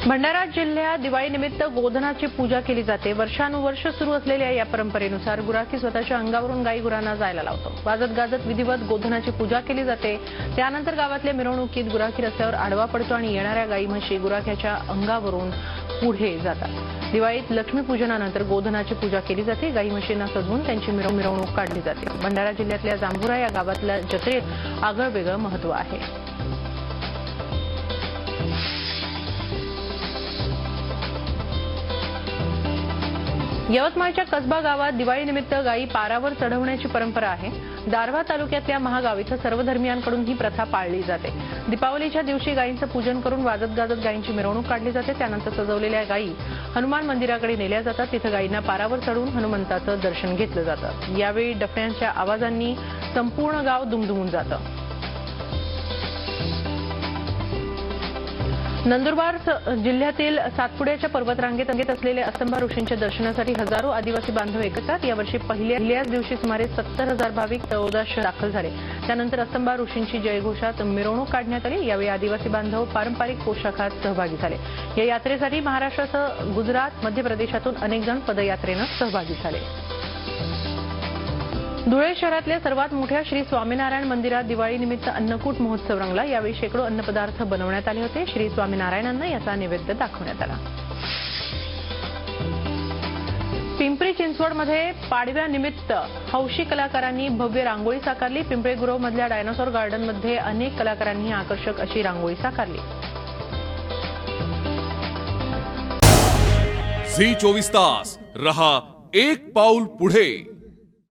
भंडारा जिल्ह्यात दिवाळीनिमित्त गोधनाची पूजा केली जाते। वर्षानुवर्ष सुरू असलेल्या या परंपरेनुसार गुराखी स्वतःच्या अंगावरून गाई गुरांना जायला लावतो। वाजत गाजत विधिवत गोधनाची पूजा केली जाते। त्यानंतर गावातल्या मिरवणुकीत गुराखी रस्त्यावर आडवा पडतो आणि येणाऱ्या गाई म्हशी गुराख्याच्या अंगावरून पुढे जातात। दिवाळीत लक्ष्मीपूजनानंतर गोधनाची पूजा केली जाते। गाई म्हशींना सजवून त्यांची मिरवणूक काढली जाते। भंडारा जिल्ह्यातल्या जांभुरा या गावातल्या जत्रेत आगळंवेगळं महत्त्व आहे। यवतमाळच्या कसबा गावात दिवाळीनिमित्त गायी पारावर चढवण्याची परंपरा आहे। दारव्हा तालुक्यातल्या महागाव इथं सर्व धर्मियांकडून ही प्रथा पाळली जाते। दीपावलीच्या दिवशी गायींचं पूजन करून वाजत गाजत गायींची मिरवणूक काढली जाते। त्यानंतर सजवलेल्या गायी हनुमान मंदिराकडे नेल्या जातात। तिथं गायींना पारावर चढवून हनुमंताचं दर्शन घेतलं जातं। यावेळी डफण्यांच्या आवाजांनी संपूर्ण गाव दुमदुमून जातं। नंदुरबार जिल्ह्यातील सातपुड्याच्या पर्वतरांगेत असलेले अस्तंभा ऋषींच्या दर्शनासाठी हजारो आदिवासी बांधव एकतात। यावर्षी पहिल्याच दिवशी सुमारे 70,000 भाविक तळोदा दाखल झाले। त्यानंतर अस्तंभा ऋषींची जयघोषात मिरवणूक काढण्यात आली। यावेळी आदिवासी बांधव पारंपरिक पोशाखात सहभागी झाले। या यात्रेसाठी महाराष्ट्रासह गुजरात, मध्य प्रदेशातून अनेक जण पदयात्रेनं सहभागी झाले। धुळे शहरातल्या सर्वात मोठ्या श्री स्वामीनारायण मंदिरात दिवाळीनिमित्त अन्नकूट महोत्सव रंगला। यावेळी शेकडो अन्नपदार्थ बनवण्यात आले होते। श्री स्वामीनारायणांना याचा नैवेद्य दाखवण्यात आला। पिंपरी चिंचवडमध्ये पाडव्यानिमित्त हौशी कलाकारांनी भव्य रांगोळी साकारली। पिंपरी गुरवमधल्या डायनासोर गार्डनमध्ये अनेक कलाकारांनी आकर्षक अशी रांगोळी साकारली। झी 24 तास रहा एक पाऊल पुढे।